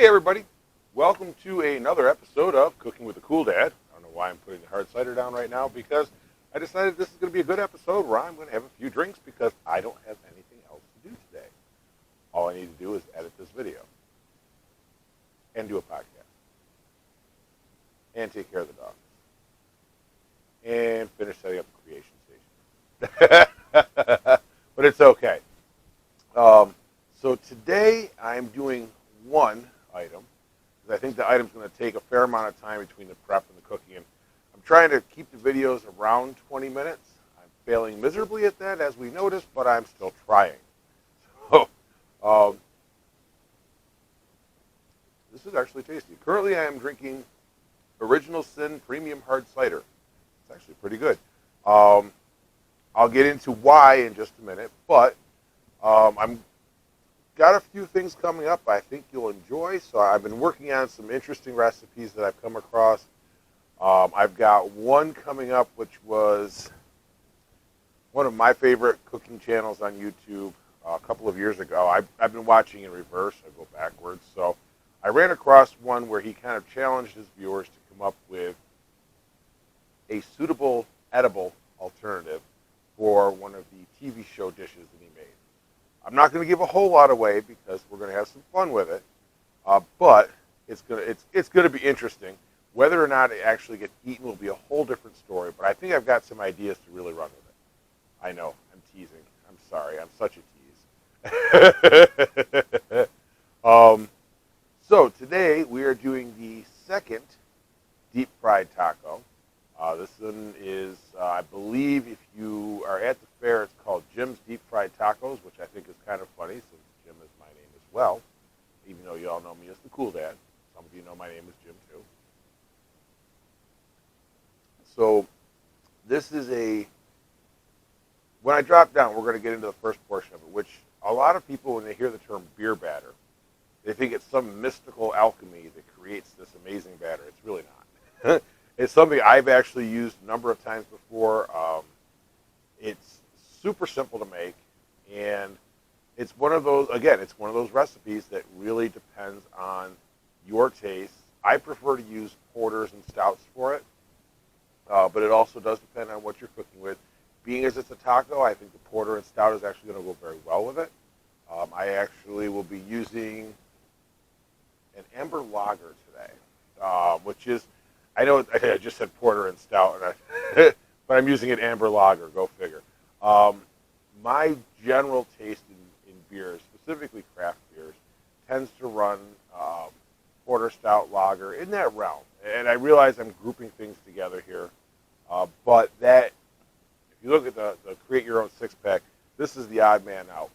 Hey everybody, welcome to another episode of Cooking with a Cool Dad. I don't know why I'm putting the hard cider down right now because I decided this is going to be a good episode where I'm going to have a few drinks because I don't have anything else to do today. All I need to do is edit this video and do a podcast and take care of the dogs and finish setting up the creation station. But it's okay. So today I'm doing one item because I think the item's going to take a fair amount of time between the prep and the cooking. And I'm trying to keep the videos around 20 minutes. I'm failing miserably at that, as we noticed, but I'm still trying. So this is actually tasty. Currently, I am drinking Original Sin Premium Hard Cider. It's actually pretty good. I'll get into why in just a minute, but I'm got a few things coming up I think you'll enjoy. So I've been working on some interesting recipes that I've come across. I've got one coming up which was one of my favorite cooking channels on YouTube a couple of years ago. I've been watching in reverse. I go backwards. So I ran across one where he kind of challenged his viewers to come up with a suitable edible alternative for one of the TV show dishes that he made. I'm not going to give a whole lot away because we're going to have some fun with it, but it's going to be interesting. Whether or not it actually gets eaten will be a whole different story, but I think I've got some ideas to really run with it. I know, I'm teasing. I'm sorry. I'm such a tease. So today we are doing the second deep-fried taco. This one is, I believe, if you are at the fair, it's called Jim's Deep Fried Tacos, which I think is kind of funny since Jim is my name as well, even though you all know me as the Cool Dad. Some of you know my name is Jim, too. So this is when I drop down, we're going to get into the first portion of it, which a lot of people, when they hear the term beer batter, they think it's some mystical alchemy that creates this amazing batter. It's really not. It's something I've actually used a number of times before. It's super simple to make, and it's one of those, again, it's one of those recipes that really depends on your taste. I prefer to use porters and stouts for it, but it also does depend on what you're cooking with. Being as it's a taco, I think the porter and stout is actually going to go very well with it. I actually will be using an amber lager today, which is, I know I just said porter and stout, but I'm using an amber lager. Go figure. My general taste in beers, specifically craft beers, tends to run porter, stout, lager, in that realm. And I realize I'm grouping things together here, but that, if you look at the Create Your Own Six-Pack, this is the odd man out.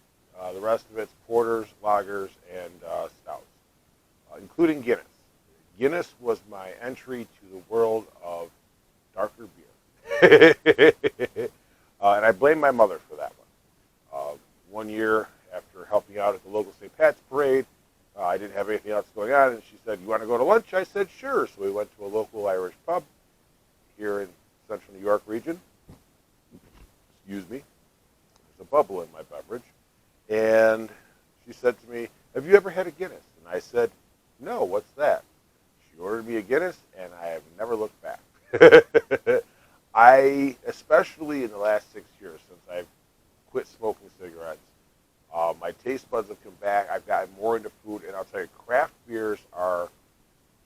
The rest of it's porters, lagers, and stouts, including Guinness. Guinness was my entry to the world of darker beer. And I blame my mother for that one. One year after helping out at the local St. Pat's parade, I didn't have anything else going on, and she said, "You want to go to lunch?" I said, "Sure." So we went to a local Irish pub here in central New York region. Excuse me. There's a bubble in my beverage. And she said to me, "Have you ever had a Guinness?" And I said, "No, what's that?" She ordered me a Guinness, and I have never looked back. Especially in the last 6 years since I've quit smoking cigarettes, my taste buds have come back. I've gotten more into food, and I'll tell you, craft beers are,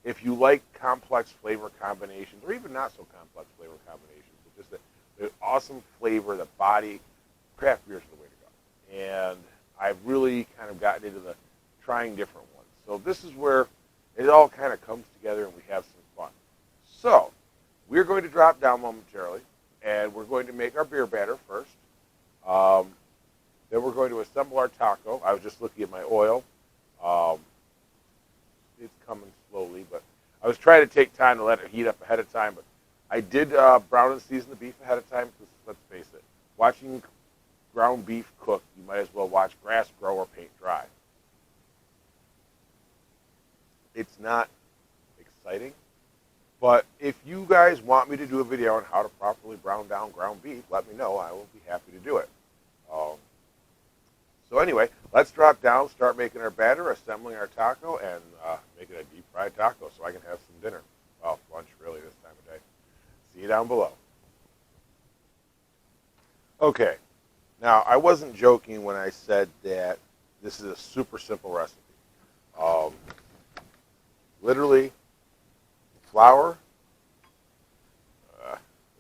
if you like complex flavor combinations, or even not so complex flavor combinations, but just the awesome flavor, the body, craft beers are the way to go. And I've really kind of gotten into the trying different ones. So this is where it all kind of comes together and we have some fun. So we're going to drop down momentarily, and we're going to make our beer batter first. Then we're going to assemble our taco. I was just looking at my oil. It's coming slowly, but I was trying to take time to let it heat up ahead of time. But I did brown and season the beef ahead of time because, let's face it, watching ground beef cook, you might as well watch grass grow or paint dry. It's not exciting, but if you guys want me to do a video on how to properly brown down ground beef, let me know. I will be happy to do it. So anyway, let's drop down, start making our batter, assembling our taco, and making a deep fried taco so I can have some dinner. Well, lunch really this time of day. See you down below. Okay, now I wasn't joking when I said that this is a super simple recipe. Literally, flour.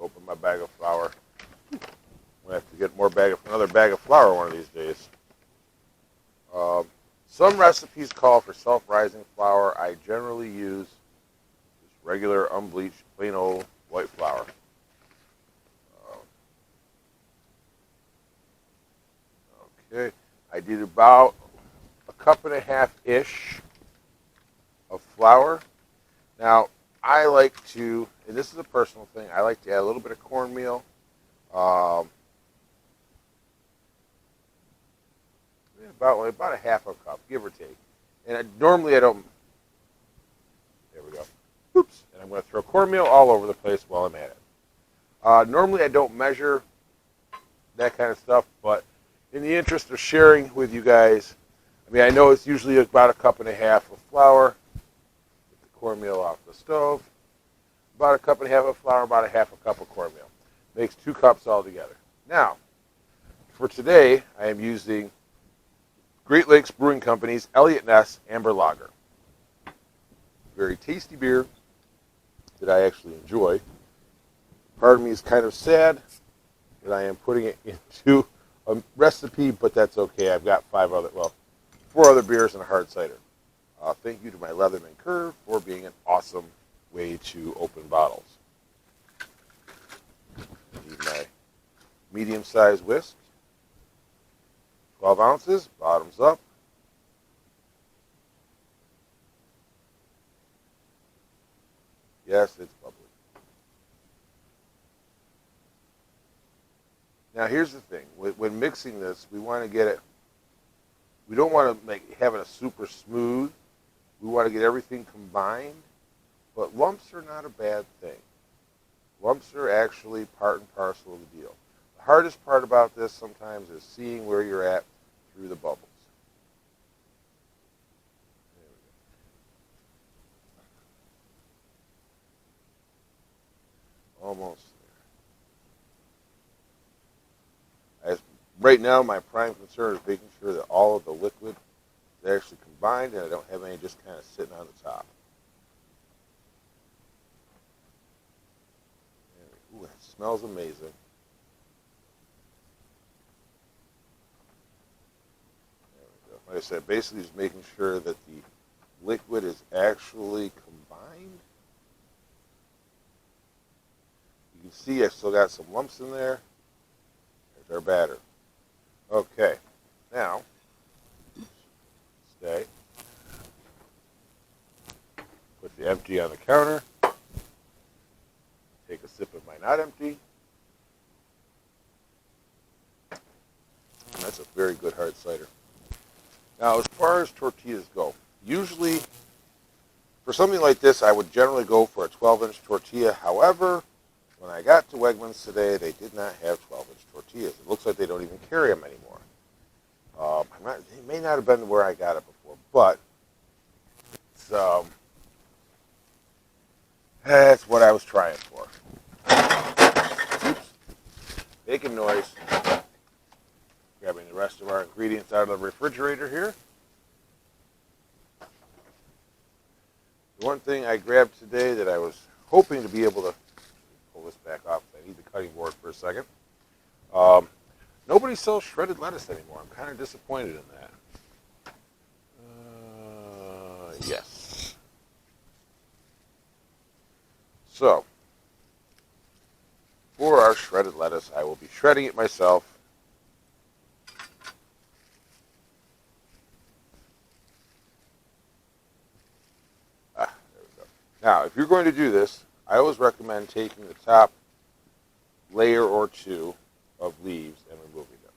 Open my bag of flour. I'm gonna have to get another bag of flour one of these days. Some recipes call for self-rising flour. I generally use just regular, unbleached, plain old white flour. Okay, I did about a cup and a half-ish of flour. Now, I like to, and this is a personal thing, I like to add a little bit of cornmeal. About a half a cup, give or take. And normally I don't, there we go. Oops. And I'm going to throw cornmeal all over the place while I'm at it. Normally I don't measure that kind of stuff, but in the interest of sharing with you guys, I mean, I know it's usually about a cup and a half of flour. Get the cornmeal off the stove. About a cup and a half of flour, about a half a cup of cornmeal. Makes 2 cups altogether. Now, for today, I am using Great Lakes Brewing Company's Elliott Ness Amber Lager. Very tasty beer that I actually enjoy. Part of me is kind of sad that I am putting it into a recipe, but that's okay. I've got 4 other beers and a hard cider. Thank you to my Leatherman Curve for being an awesome way to open bottles. Need my medium-sized whisk. 12 ounces, bottoms up. Yes, it's bubbly. Now here's the thing. When mixing this, we want to get it, we don't want to have it a super smooth. We want to get everything combined, but lumps are not a bad thing. Lumps are actually part and parcel of the deal. The hardest part about this sometimes is seeing where you're at through the bubbles. Almost there. Right now, my prime concern is making sure that all of the liquid is actually combined and I don't have any just kind of sitting on the top. Ooh, that smells amazing. Like I said, basically just making sure that the liquid is actually combined. You can see I've still got some lumps in there. There's our batter. Okay, now, stay. Put the empty on the counter. Take a sip of my not empty. And that's a very good hard cider. Now, as far as tortillas go, usually for something like this, I would generally go for a 12-inch tortilla. However, when I got to Wegmans today, they did not have 12-inch tortillas. It looks like they don't even carry them anymore. They may not have been where I got it before, but that's what I was trying for. Oops. Making noise. Grabbing the rest of our ingredients out of the refrigerator here. The one thing I grabbed today that I was hoping to be able to pull this back off. I need the cutting board for a second. Nobody sells shredded lettuce anymore. I'm kind of disappointed in that. Yes. So, for our shredded lettuce, I will be shredding it myself. Now, if you're going to do this, I always recommend taking the top layer or 2 of leaves and removing them.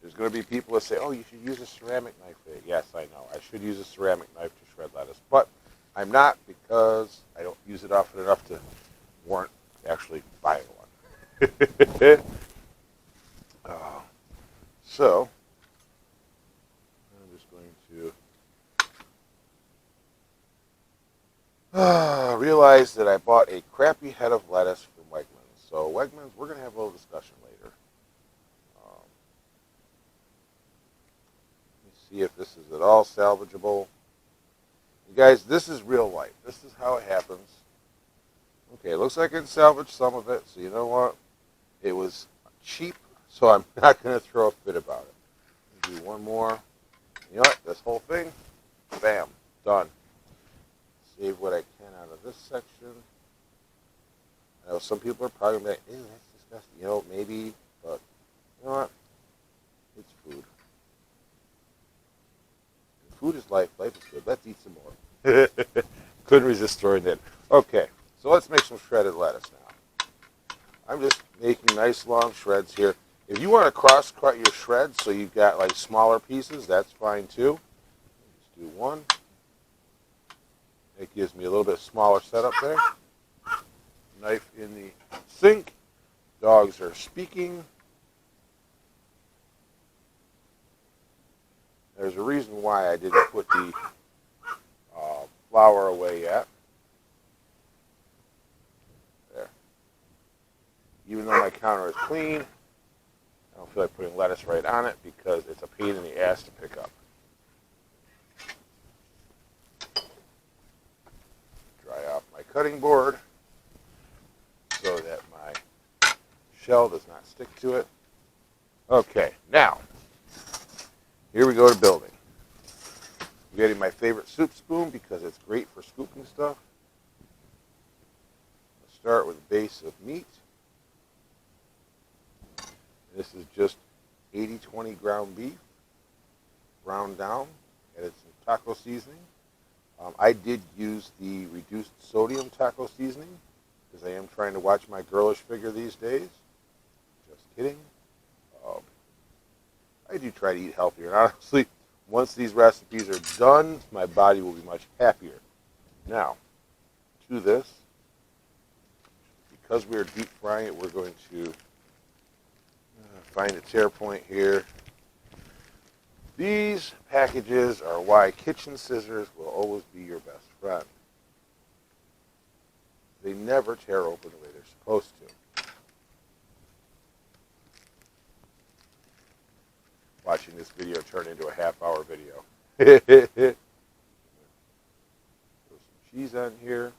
There's going to be people that say, oh, you should use a ceramic knife for it. Yes, I know. I should use a ceramic knife to shred lettuce. But I'm not, because I don't use it often enough to warrant actually buying one. So I'm just going to realize that I bought a crappy head of lettuce from Wegmans. So Wegmans, we're going to have a little discussion later. Let me see if this is at all salvageable. You guys, this is real life. This is how it happens. Okay, it looks like I can salvage some of it. So you know what? It was cheap, so I'm not going to throw a fit about it. Do one more. You know what? This whole thing, bam, done. Save what I can out of this section. I know some people are probably like, ew, that's disgusting. You know, maybe, but you know what? It's food. And food is life. Life is good. Let's eat some more. Couldn't resist throwing it in. Okay, so let's make some shredded lettuce now. I'm just making nice long shreds here. If you want to cross-cut your shreds so you've got like smaller pieces, that's fine too. Just do one. It gives me a little bit smaller setup there. Knife in the sink. Dogs are speaking. There's a reason why I didn't put the flour away yet. There. Even though my counter is clean, I don't feel like putting lettuce right on it because it's a pain in the ass to pick up. Dry off my cutting board so that my shell does not stick to it. Okay, now, here we go to building. I'm getting my favorite soup spoon because it's great for scooping stuff. I'll start with a base of meat. This is just 80-20 ground beef, browned down, added some taco seasoning. I did use the reduced sodium taco seasoning because I am trying to watch my girlish figure these days. Just kidding. I do try to eat healthier, and honestly, once these recipes are done, my body will be much happier. Now, to this, because we are deep frying it, we're going to find a tear point here. These packages are why kitchen scissors will always be your best friend. They never tear open the way they're supposed to. Watching this video turn into a half-hour video. Throw some cheese on here.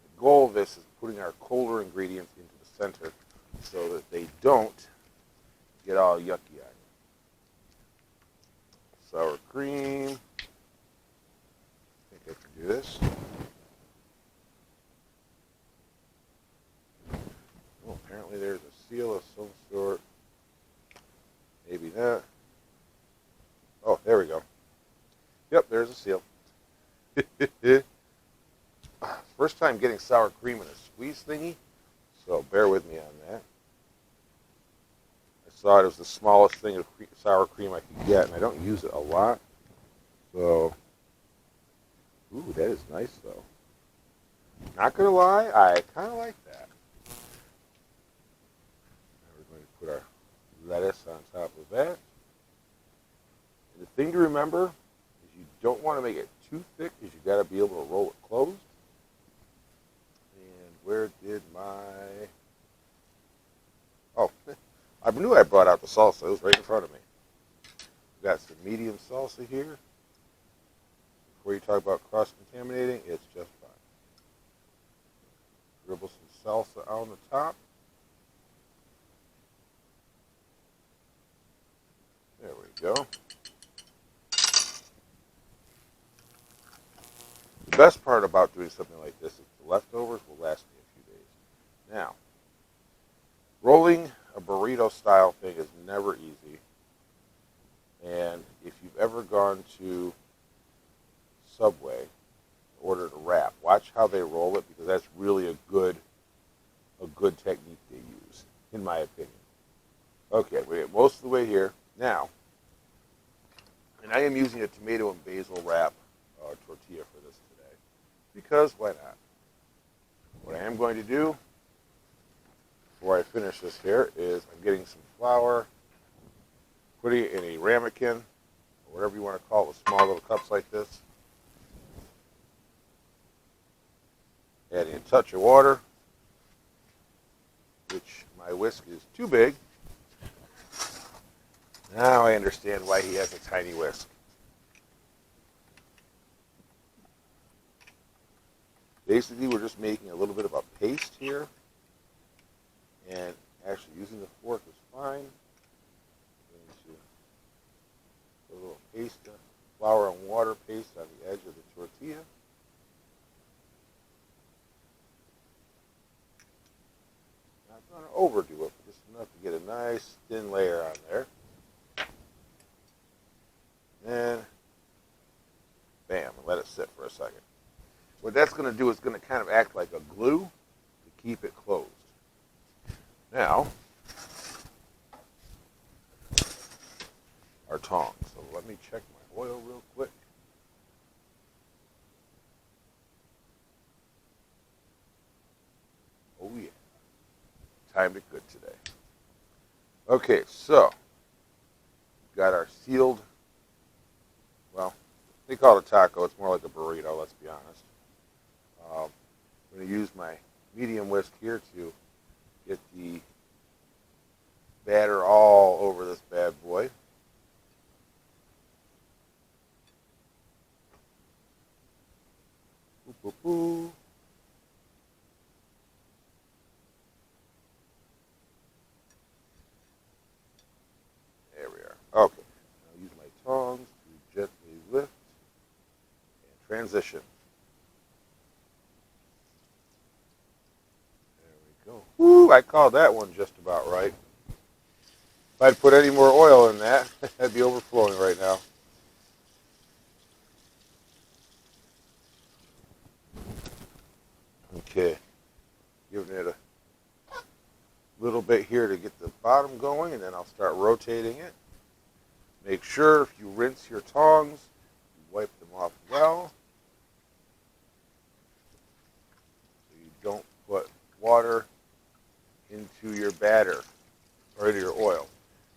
The goal of this is putting our colder ingredients into the center so that they don't get all yucky on you. Sour cream. I think I can do this. Oh, apparently there's a seal of some sort. Maybe not. Oh, there we go. Yep, there's a seal. First time getting sour cream in a squeeze thingy, so bear with me on that. I saw it was the smallest thing of sour cream I could get, and I don't use it a lot. So, ooh, that is nice though. Not gonna lie, I kind of like that. Now we're going to put our lettuce on top of that. And the thing to remember is you don't want to make it too thick because you got to be able to roll it closed. And where did my... Oh, I knew I brought out the salsa. It was right in front of me. We've got some medium salsa here. Before you talk about cross-contaminating, it's just fine. Dribble some salsa on the top. There we go. The best part about doing something like this is the leftovers will last me a few days. Now, rolling a burrito style thing is never easy. And if you've ever gone to Subway, ordered a wrap, watch how they roll it because that's really a good technique they use, in my opinion. Okay, we get most of the way here. Now, and I am using a tomato and basil wrap tortilla for this today because why not? What I am going to do before I finish this here is I'm getting some flour, putting it in a ramekin, or whatever you want to call it, with small little cups like this. Adding a touch of water, which my whisk is too big. Now I understand why he has a tiny whisk. Basically, we're just making a little bit of a paste here. And actually, using the fork is fine. I'm going to put a little paste, flour and water paste on the edge of the tortilla. Not going to overdo it, but just enough to get a nice thin layer on there. And bam, and let it sit for a second. What that's going to do is going to kind of act like a glue to keep it closed. Now, our tongs. So let me check my oil real quick. Oh yeah, timed it good today. Okay, so got our sealed, well, they call it a taco. It's more like a burrito, let's be honest. I'm going to use my medium whisk here to get the batter all over this bad boy. Boop, boop, boop. There we are. Okay. I'll use my tongs to gently lift and transition. There we go. Woo, I called that one just about right. If I'd put any more oil in that, I'd be overflowing right now. Okay. Giving it a little bit here to get the bottom going, and then I'll start rotating it. Make sure if you rinse your tongs, you wipe them off well, so you don't put water into your batter or into your oil,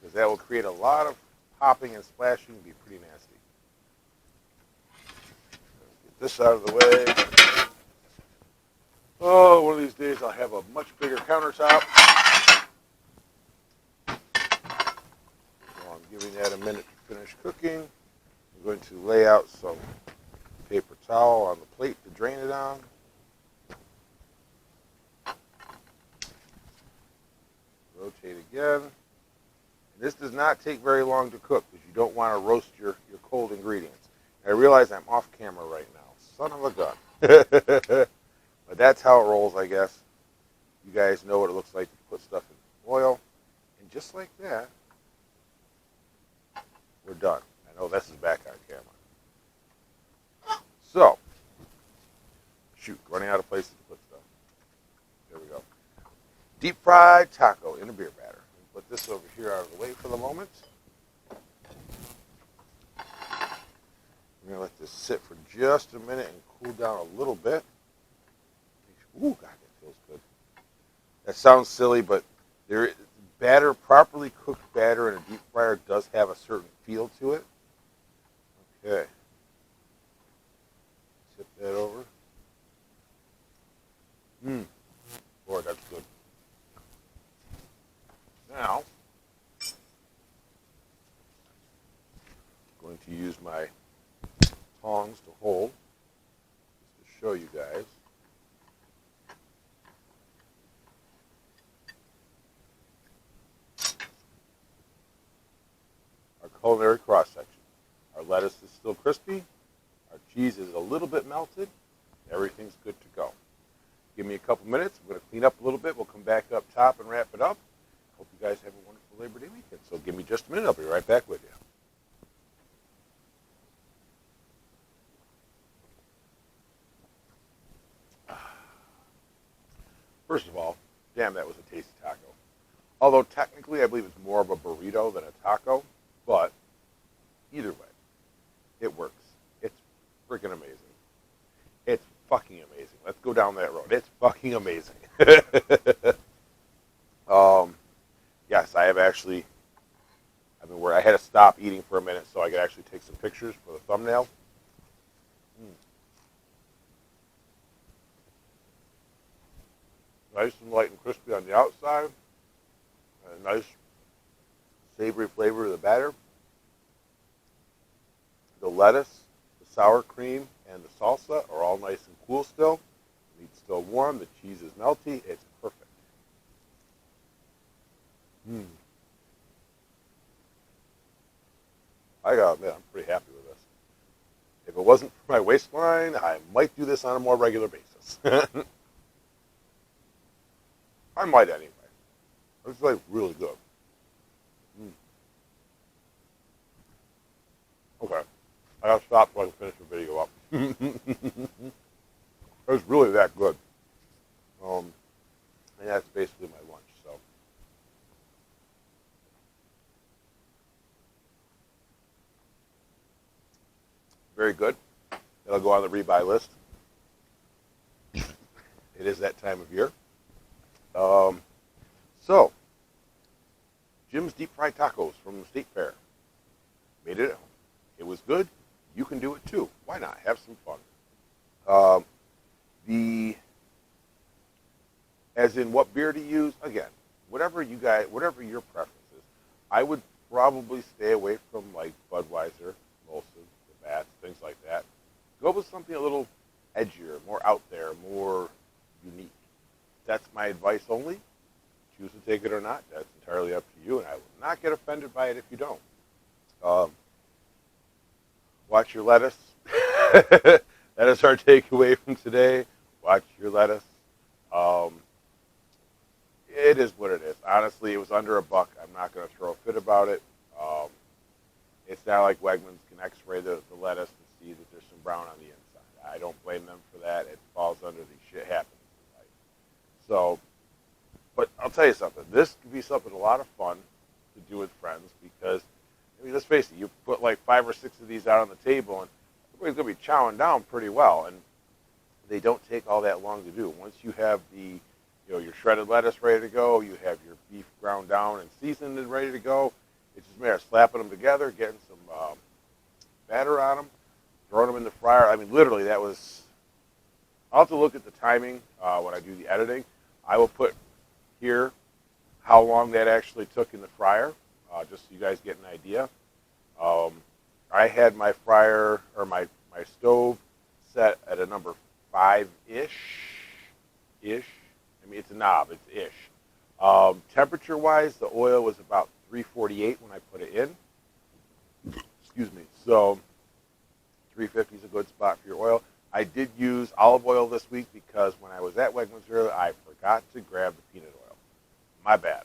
because that will create a lot of popping and splashing and be pretty nasty. Get this out of the way. Oh, one of these days I'll have a much bigger countertop. So I'm giving that a minute to finish cooking. I'm going to lay out some paper towel on the plate to drain it on. Rotate again. And this does not take very long to cook because you don't want to roast your cold ingredients. I realize I'm off camera right now. Son of a gun. But that's how it rolls, I guess. You guys know what it looks like to put stuff in oil. And just like that, we're done. I know this is back on camera. So, shoot, running out of places to put stuff. There we go. Deep fried taco in a beer batter. Put this over here out of the way for the moment. I'm going to let this sit for just a minute and cool down a little bit. Ooh, God, that feels good. That sounds silly, but properly cooked batter in a deep fryer does have a certain feel to it. Okay. Tip that over. Boy, that's good. Now, I'm going to use my tongs to hold, just to show you guys. Culinary cross section. Our lettuce is still crispy. Our cheese is a little bit melted. Everything's good to go. Give me a couple minutes. I'm going to clean up a little bit. We'll come back up top and wrap it up. Hope you guys have a wonderful Labor Day weekend. So give me just a minute. I'll be right back with you. First of all, damn, that was a tasty taco. Although technically I believe it's more of a burrito than a taco. But either way, it works. It's freaking amazing. It's fucking amazing. Let's go down that road. It's fucking amazing. actually, where I had to stop eating for a minute so I could actually take some pictures for the thumbnail. Mm. Nice and light and crispy on the outside, and a nice savory flavor of the batter. The lettuce, the sour cream, and the salsa are all nice and cool still. The meat's still warm. The cheese is melty. It's perfect. Mm. I gotta admit, I'm pretty happy with this. If it wasn't for my waistline, I might do this on a more regular basis. I might anyway. It's like really good. Mm. Okay. I gotta stop so I can finish the video up. It was really that good. And that's basically my lunch. So very good. It'll go on the rebuy list. It is that time of year. So Jim's Deep Fried Tacos from the State Fair. Made it at home. It was good. You can do it too. Why not? Have some fun. As in what beer to use, again, whatever your preference is. I would probably stay away from like Budweiser, Molson, Labatt, things like that. Go with something a little edgier, more out there, more unique. That's my advice only. Choose to take it or not. That's entirely up to you, and I will not get offended by it if you don't. Watch your lettuce. That is our takeaway from today. Watch your lettuce. It is what it is. Honestly, it was under $1. I'm not going to throw a fit about it. It's not like Wegmans can x-ray the lettuce and see that there's some brown on the inside. I don't blame them for that. It falls under the shit happens in life. So, but I'll tell you something. This could be something a lot of fun to do with friends because, let's face it, you put like 5 or 6 of these out on the table and everybody's going to be chowing down pretty well. And they don't take all that long to do. Once you have your shredded lettuce ready to go, you have your beef ground down and seasoned and ready to go. It's just a matter of slapping them together, getting some batter on them, throwing them in the fryer. Literally, that was. I'll have to look at the timing when I do the editing. I will put here how long that actually took in the fryer, just so you guys get an idea. I had my fryer or my stove set at a number 5-ish. It's a knob. It's ish. Temperature-wise, the oil was about 348 when I put it in. Excuse me. So 350 is a good spot for your oil. I did use olive oil this week because when I was at Wegmans earlier, I forgot to grab the peanut oil. My bad.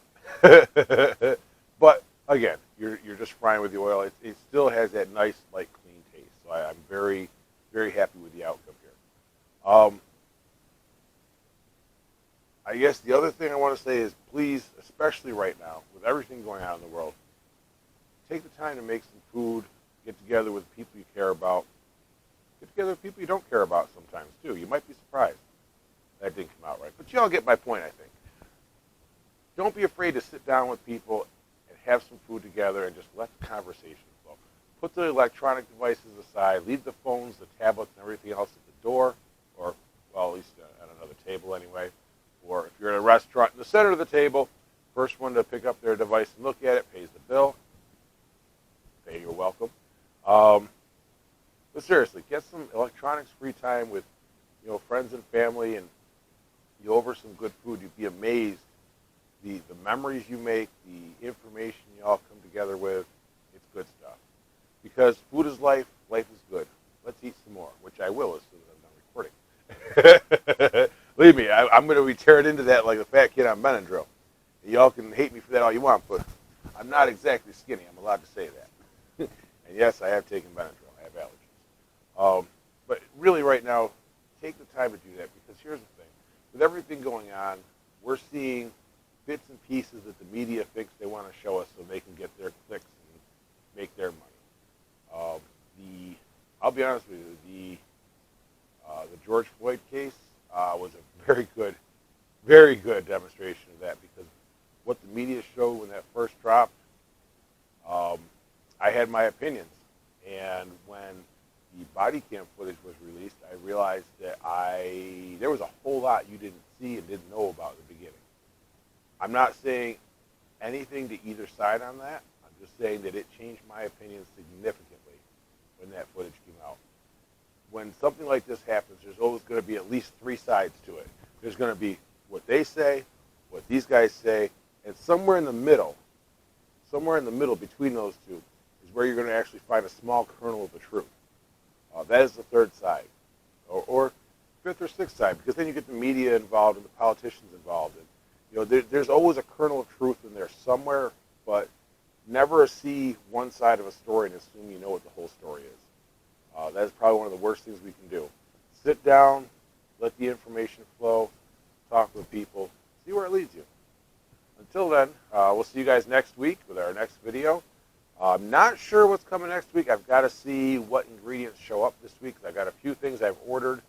But again, you're just frying with the oil. It still has that nice, light, clean taste. So I'm very, very happy with the outcome here. I guess the other thing I want to say is please, especially right now, with everything going on in the world, take the time to make some food, get together with people you care about, get together with people you don't care about sometimes, too. You might be surprised that didn't come out right. But you all get my point, I think. Don't be afraid to sit down with people and have some food together and just let the conversation flow. Put the electronic devices aside, leave the phones, the tablets, and everything else at the door, or, well, at least at another table anyway. Or if you're at a restaurant in the center of the table, first one to pick up their device and look at it pays the bill. Hey, you're welcome. But seriously, get some electronics free time with, friends and family, and you over some good food. You'd be amazed the memories you make, the information you all come together with. It's good stuff. Because food is life. Life is good. Let's eat some more, which I will as soon as I'm done recording. Believe me, I'm going to be tearing into that like a fat kid on Benadryl. Y'all can hate me for that all you want, but I'm not exactly skinny. I'm allowed to say that. And yes, I have taken Benadryl. I have allergies. But really right now, take the time to do that because here's the thing. With everything going on, we're seeing bits and pieces that the media thinks they want to show us so they can get their clicks and make their money. I'll be honest with you, the George Floyd case was a very good demonstration of that because what the media showed when that first dropped, I had my opinions. And when the body cam footage was released, I realized that there was a whole lot you didn't see and didn't know about at the beginning. I'm not saying anything to either side on that. I'm just saying that it changed my opinion significantly when that footage came out. When something like this happens, there's always going to be at least three sides to it. There's going to be what they say, what these guys say, and somewhere in the middle between those two is where you're going to actually find a small kernel of the truth. That is the third side, or fifth or sixth side, because then you get the media involved and the politicians involved. And, there's always a kernel of truth in there somewhere, but never see one side of a story and assume you know what the whole story is. That is probably one of the worst things we can do. Sit down, let the information flow, talk with people, see where it leads you. Until then, we'll see you guys next week with our next video. I'm not sure what's coming next week. I've got to see what ingredients show up this week. I've got a few things I've ordered.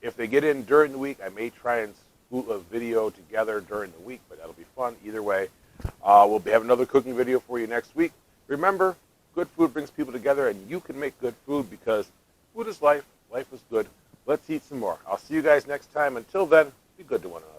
If they get in during the week, I may try and spool a video together during the week, but that'll be fun. Either way, we'll have another cooking video for you next week. Remember, good food brings people together, and you can make good food because food is life. Life is good. Let's eat some more. I'll see you guys next time. Until then, be good to one another.